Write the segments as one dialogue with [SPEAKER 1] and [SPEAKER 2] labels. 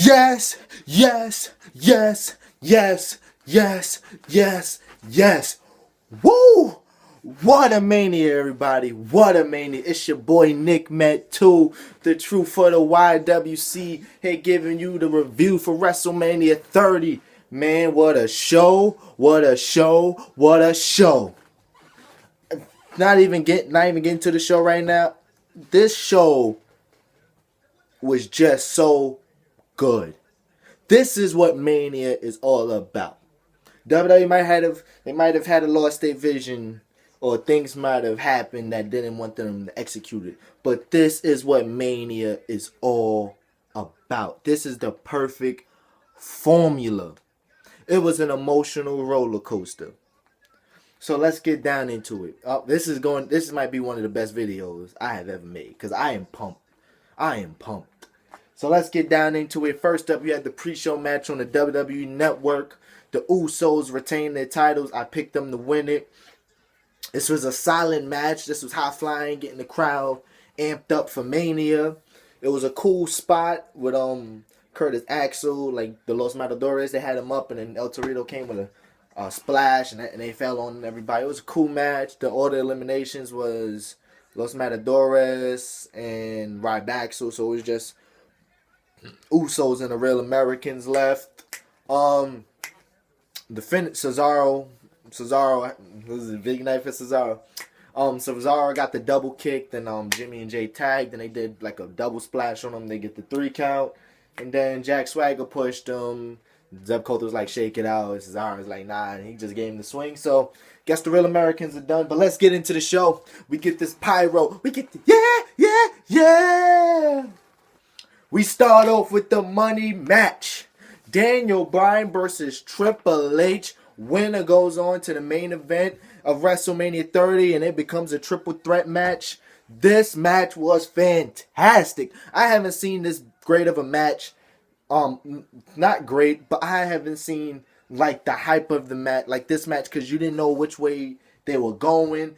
[SPEAKER 1] Yes, yes, yes, yes, yes, yes, yes. Woo! What a mania, everybody. What a mania. It's your boy Nick Met 2, the truth for the YWC, here giving you the review for Wrestlemania 30. Man, what a show. What a show. What a show. Not even getting to the show right now. This show was just so good. This is what Mania is all about. WWE might have had a lost their vision, or things might have happened that didn't want them to execute it. But this is what Mania is all about. This is the perfect formula. It was an emotional roller coaster. So let's get down into it. This might be one of the best videos I have ever made because I am pumped. I am pumped. So let's get down into it. First up, you had the pre-show match on the WWE Network. The Usos retained their titles. I picked them to win it. This was a solid match. This was high flying, getting the crowd amped up for Mania. It was a cool spot with Curtis Axel, like the Los Matadores. They had him up, and then El Torito came with a splash, and they fell on everybody. It was a cool match. The order eliminations was Los Matadores and Ryback, so it was just Usos and the Real Americans left. The Cesaro, it was a big night for Cesaro. Cesaro got the double kick, then Jimmy and Jay tagged, and they did like a double splash on them. They get the 3 count, and then Jack Swagger pushed him. Zeb Coulter was like, shake it out. Cesaro was like, nah, and he just gave him the swing. So, guess the Real Americans are done. But let's get into the show. We get this pyro. We get the yeah. We start off with the money match. Daniel Bryan versus Triple H. Winner goes on to the main event of WrestleMania 30, and it becomes a triple threat match. This match was fantastic. I haven't seen this great of a match. Not great, but I haven't seen like the hype of the match, like this match, because you didn't know which way they were going.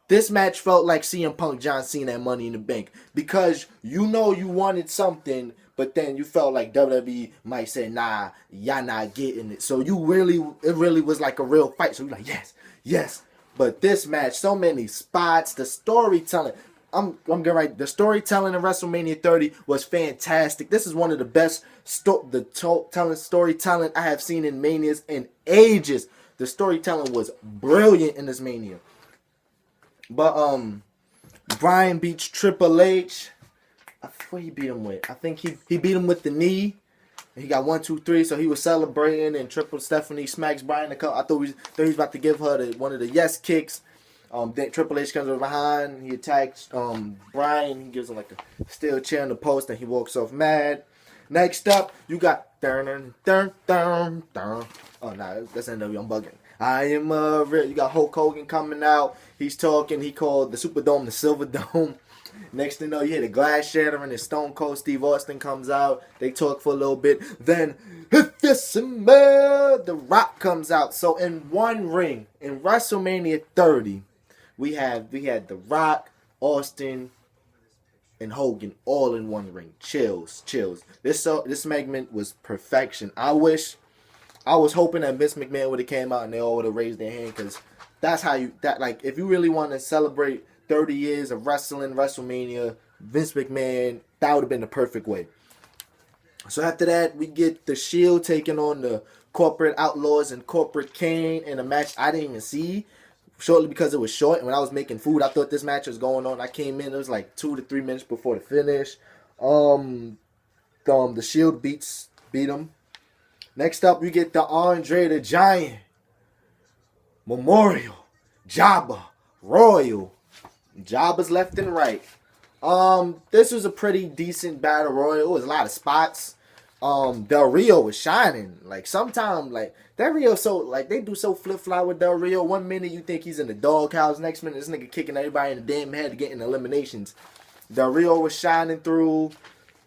[SPEAKER 1] This match felt like CM Punk, John Cena, and Money in the Bank, because you know you wanted something, but then you felt like WWE might say, nah, y'all not getting it. So it really was like a real fight. So you're like, yes. But this match, so many spots, the storytelling. I'm getting right. The storytelling in WrestleMania 30 was fantastic. This is one of the best storytelling I have seen in Manias in ages. The storytelling was brilliant in this Mania. But Bryan beats Triple H. What he beat him with? I think he beat him with the knee. He got 1, 2, 3. So he was celebrating, and Stephanie smacks Bryan a couple. I thought he was about to give her one of the yes kicks. Then Triple H comes over behind. He attacks Bryan. He gives him like a steel chair in the post, and he walks off mad. Next up, you got dun. Oh no, that's NW. I'm bugging. I am real. You got Hulk Hogan coming out. He's talking. He called the Superdome the Silver Dome. Next thing you know, you hear the glass shattering, and Stone Cold Steve Austin comes out. They talk for a little bit. Then, The Rock comes out. So in one ring, in WrestleMania 30, we had The Rock, Austin, and Hogan all in one ring. Chills. This segment was perfection. I was hoping that Vince McMahon would have came out and they all would have raised their hand, because that's how if you really want to celebrate 30 years of wrestling, WrestleMania, Vince McMahon, that would have been the perfect way. So after that, we get the Shield taking on the Corporate Outlaws and Corporate Kane in a match I didn't even see, shortly because it was short. And when I was making food, I thought this match was going on. I came in, it was like 2 to 3 minutes before the finish. The Shield beat them. Next up, you get the Andre the Giant Memorial Jabba Royal. Jabba's left and right. This was a pretty decent battle royal. It was a lot of spots. Del Rio was shining. Like sometimes, like Del Rio, they do so flip flop with Del Rio. 1 minute you think he's in the doghouse, next minute this nigga kicking everybody in the damn head to get in eliminations. Del Rio was shining through.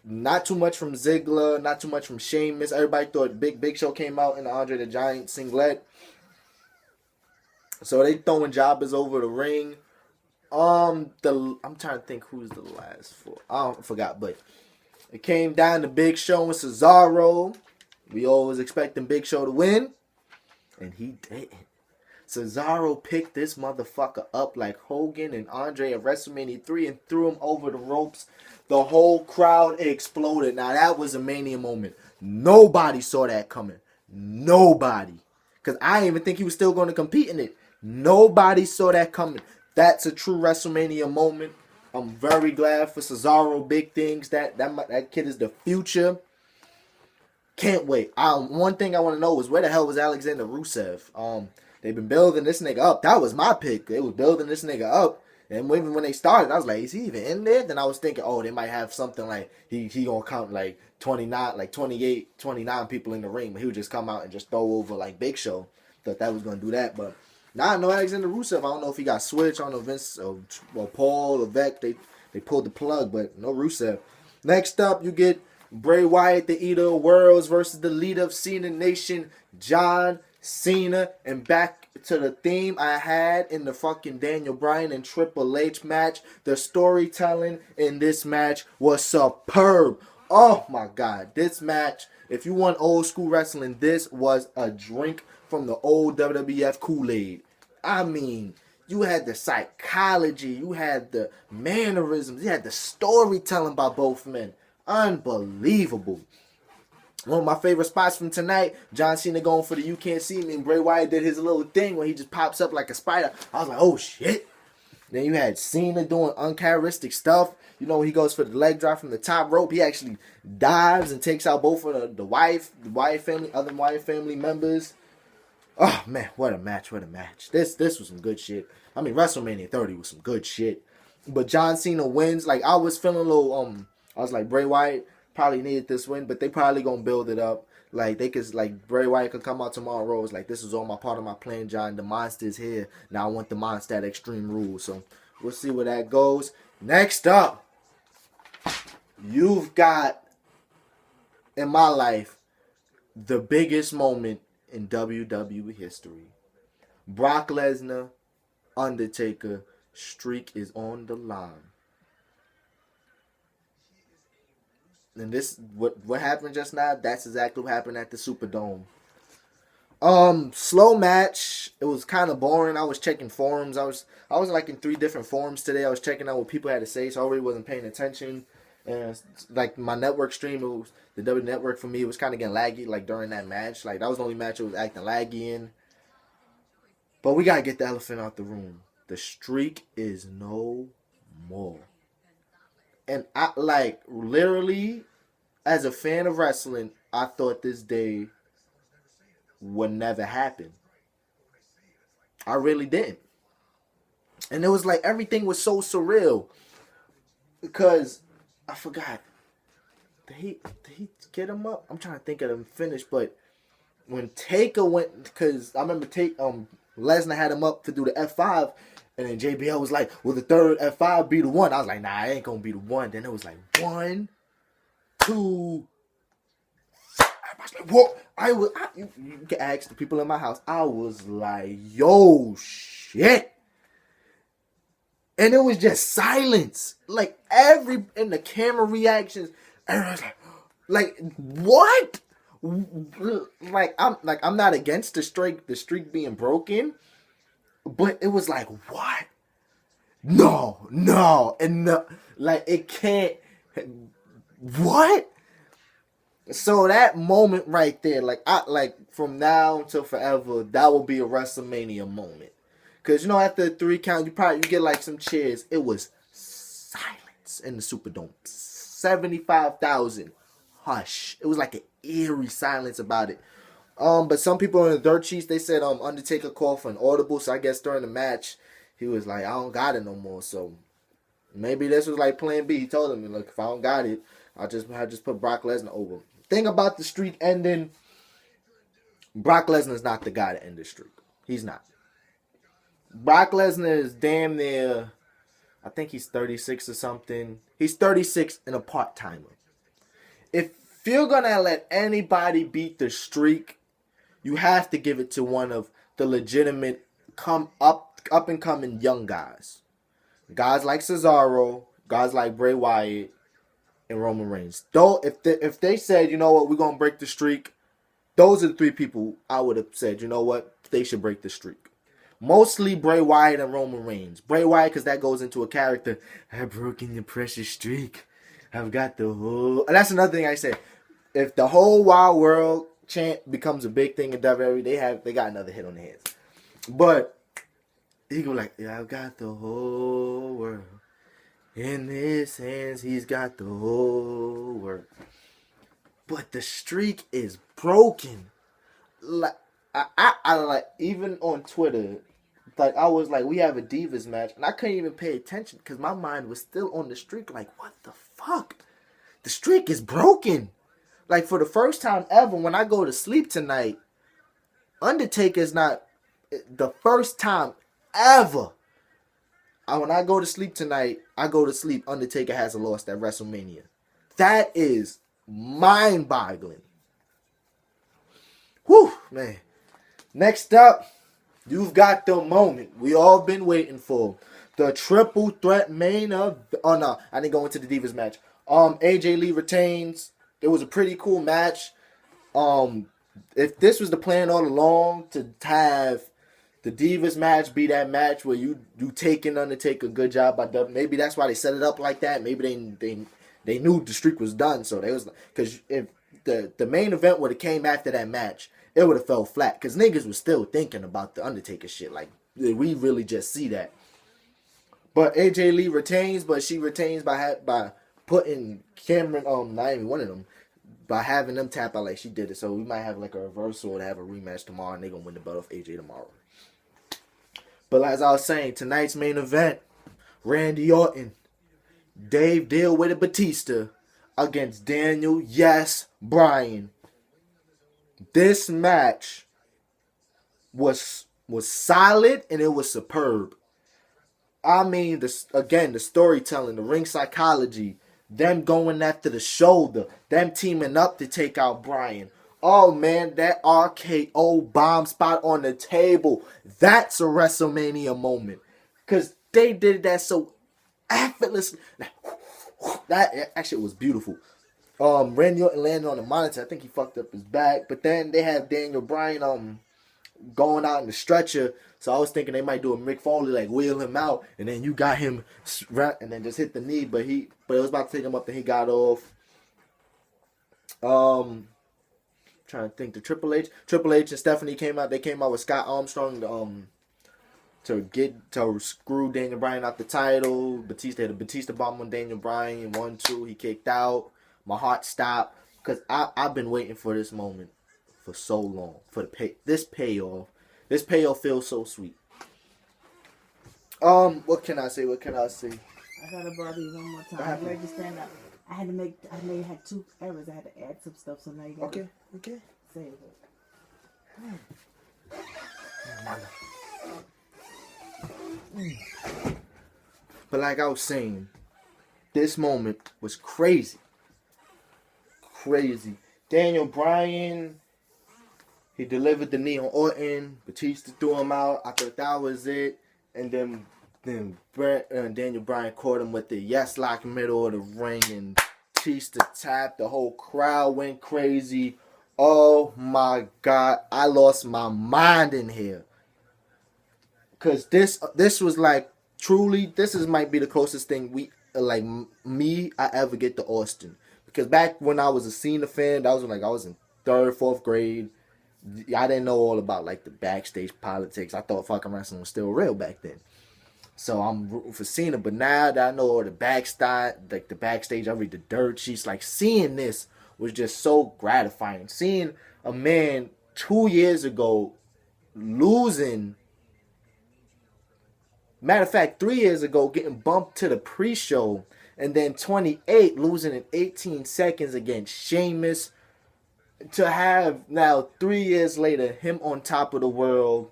[SPEAKER 1] Not too much from Ziggler, not too much from Sheamus. Everybody thought Big Show came out in the Andre the Giant singlet. So they throwing jobbers over the ring. I'm trying to think who's the last four. I forgot, but It came down to Big Show and Cesaro. We always expecting Big Show to win, and he didn't. Cesaro picked this motherfucker up like Hogan and Andre at WrestleMania 3 and threw him over the ropes. The whole crowd exploded. Now, that was a Mania moment. Nobody saw that coming. Nobody. Because I didn't even think he was still going to compete in it. Nobody saw that coming. That's a true WrestleMania moment. I'm very glad for Cesaro. Big things. That kid is the future. Can't wait. One thing I want to know is where the hell was Alexander Rusev? They've been building this nigga up. That was my pick. They was building this nigga up. And even when they started, I was like, is he even in there? Then I was thinking, oh, they might have something like he gonna count like 29, like 28, 29 people in the ring. But he would just come out and just throw over like Big Show. Thought that was gonna do that. But now I know Alexander Rusev. I don't know if he got switched. I don't know if Vince or Paul or Vec, they pulled the plug, but no Rusev. Next up, you get Bray Wyatt, the Eater of Worlds, versus the leader of Cena Nation, John Cena. And back to the theme I had in the fucking Daniel Bryan and Triple H match. The storytelling in this match was superb. Oh my God. This match, if you want old school wrestling, this was a drink from the old WWF Kool-Aid. I mean, you had the psychology, you had the mannerisms, you had the storytelling by both men. Unbelievable. One of my favorite spots from tonight, John Cena going for the "You Can't See Me," and Bray Wyatt did his little thing where he just pops up like a spider. I was like, oh shit. Then you had Cena doing uncharacteristic stuff. You know, when he goes for the leg drop from the top rope, he actually dives and takes out both of the Wyatt family, other Wyatt family members. Oh man, what a match, what a match. This was some good shit. I mean, WrestleMania 30 was some good shit. But John Cena wins. Like, I was feeling a little, I was like, Bray Wyatt probably needed this win, but they probably gonna build it up. Like, they could, like, Bray Wyatt could come out tomorrow. It's like, this is all my part of my plan, John. The monster is here. Now I want the monster at Extreme Rules. So we'll see where that goes. Next up, you've got, in my life, the biggest moment in WWE history. Brock Lesnar, Undertaker, streak is on the line. And this, what happened just now, that's exactly what happened at the Superdome. Slow match. It was kind of boring. I was checking forums. I was like in 3 different forums today. I was checking out what people had to say, so I really wasn't paying attention. And like my network stream, it was the W network for me. It was kind of getting laggy like during that match. Like, that was the only match it was acting laggy in. But we gotta get the elephant out the room. The streak is no more. And I, like, literally, as a fan of wrestling, I thought this day would never happen. I really didn't. And it was like everything was so surreal. Because I forgot. Did he get him up? I'm trying to think of him finish, but when Taker went, because I remember Lesnar had him up to do the F5, and then JBL was like, will the third F5 be the one? I was like, nah, it ain't gonna be the one. Then it was like 1, 2. I was like, whoa! You can ask the people in my house. I was like, yo, shit. And it was just silence. Like, in the camera reactions, everyone's like, what? I'm not against the streak being broken, but it was like, what? No, and no, like, it can't. What? So that moment right there, from now till forever, that will be a WrestleMania moment. Cause after the 3 count, you get like some cheers. It was silence in the Superdome. 75,000. Hush. It was like an eerie silence about it. But some people in the dirt sheets, they said Undertaker called for an audible. So I guess during the match, he was like, I don't got it no more. So maybe this was like plan B. He told him, look, if I don't got it, I just put Brock Lesnar over. Thing about the streak ending, Brock Lesnar's not the guy to end the streak. He's not. Brock Lesnar is damn near, I think he's 36 or something. He's 36 and a part-timer. If you're going to let anybody beat the streak, you have to give it to one of the legitimate up-and-coming young guys. Guys like Cesaro, guys like Bray Wyatt, and Roman Reigns. Though, if they said, you know what, we're gonna break the streak, those are the three people I would have said, you know what, they should break the streak. Mostly Bray Wyatt and Roman Reigns. Bray Wyatt, because that goes into a character. I've broken the precious streak. I've got the whole. And that's another thing I said. If the whole wild world chant becomes a big thing in WWE, they got another hit on their hands. But he go like, yeah, I've got the whole world in his hands. He's got the whole world. But the streak is broken. Like I like, even on Twitter, like I was like, we have a Divas match, and I couldn't even pay attention because my mind was still on the streak. Like, what the fuck? The streak is broken. Like, for the first time ever, when I go to sleep tonight, Undertaker's not the first time ever. When I go to sleep tonight, I go to sleep, Undertaker hasn't lost at WrestleMania. That is mind-boggling. Whew, man. Next up, you've got the moment we all been waiting for. The triple threat main event. Oh, no. I didn't go into the Divas match. AJ Lee retains. It was a pretty cool match. If this was the plan all along, to have the Divas match be that match where you taking Undertaker, good job by W. Maybe that's why they set it up like that. Maybe they knew the streak was done, so they was, because if the main event would have came after that match, it would have fell flat, because niggas was still thinking about the Undertaker shit. Like, we really just see that. But AJ Lee retains, but she retains by putting Cameron, not even one of them, by having them tap out like she did it. So we might have like a reversal to have a rematch tomorrow, and they're gonna win the belt off AJ tomorrow. But as I was saying, tonight's main event, Randy Orton, Dave Deal with a Batista against Daniel, yes, Bryan. This match was solid, and it was superb. I mean, the storytelling, the ring psychology, them going after the shoulder, them teaming up to take out Bryan. Oh, man, that RKO bomb spot on the table, that's a WrestleMania moment. Because they did that so effortlessly. That actually was beautiful. Randy Orton landed on the monitor. I think he fucked up his back. But then they have Daniel Bryan going out in the stretcher. So I was thinking they might do a Mick Foley, like wheel him out, and then you got him and then just hit the knee. But it was about to take him up, and he got off. Trying to think, the Triple H and Stephanie came out. They came out with Scott Armstrong to screw Daniel Bryan out the title. Batista had a Batista bomb on Daniel Bryan. 1-2, he kicked out. My heart stopped because I've been waiting for this moment for so long, for this payoff. This payoff feels so sweet. What can I say?
[SPEAKER 2] I gotta bother you one more time. I'm ready to stand up. I had 2 errors. I had to add some stuff, so now you gotta say it.
[SPEAKER 1] But like I was saying, this moment was crazy. Daniel Bryan, he delivered the knee on Orton. Batista threw him out. I thought that was it. And then Daniel Bryan caught him with the yes lock middle of the ring, and Batista tapped. The whole crowd went crazy. Oh my God, I lost my mind in here. Cause this was like, truly, might be the closest thing I ever get to Austin. Because back when I was a Cena fan, that was when I was in 3rd, 4th grade. I didn't know all about like the backstage politics. I thought fucking wrestling was still real back then. So I'm rooting for Cena. But now that I know all the backstage, I read the dirt sheets. Like, seeing this was just so gratifying. Seeing a man 2 years ago losing. Matter of fact, 3 years ago getting bumped to the pre-show. And then 28 losing in 18 seconds against Sheamus. To have now 3 years later him on top of the world,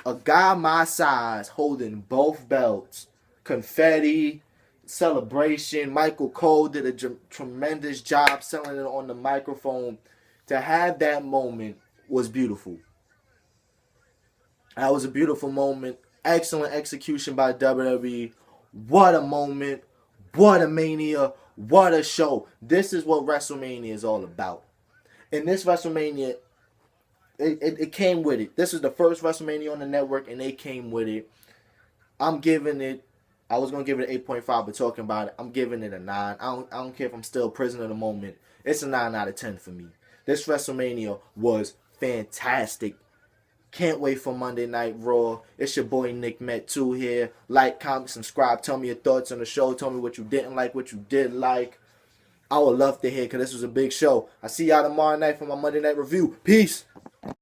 [SPEAKER 1] a guy my size holding both belts, confetti, celebration. Michael Cole did a tremendous job selling it on the microphone. To have that moment was beautiful. That was a beautiful moment. Excellent execution by WWE. What a moment. What a Mania. What a show. This is what WrestleMania is all about. And this WrestleMania, it came with it. This is the first WrestleMania on the network, and they came with it. I'm giving it, I was going to give it an 8.5, but talking about it, I'm giving it a 9. I don't care if I'm still a prisoner of the moment. It's a 9 out of 10 for me. This WrestleMania was fantastic. Can't wait for Monday Night Raw. It's your boy Nick Met 2 here. Like, comment, subscribe. Tell me your thoughts on the show. Tell me what you didn't like, what you did like. I would love to hear because this was a big show. I see y'all tomorrow night for my Monday Night Review. Peace.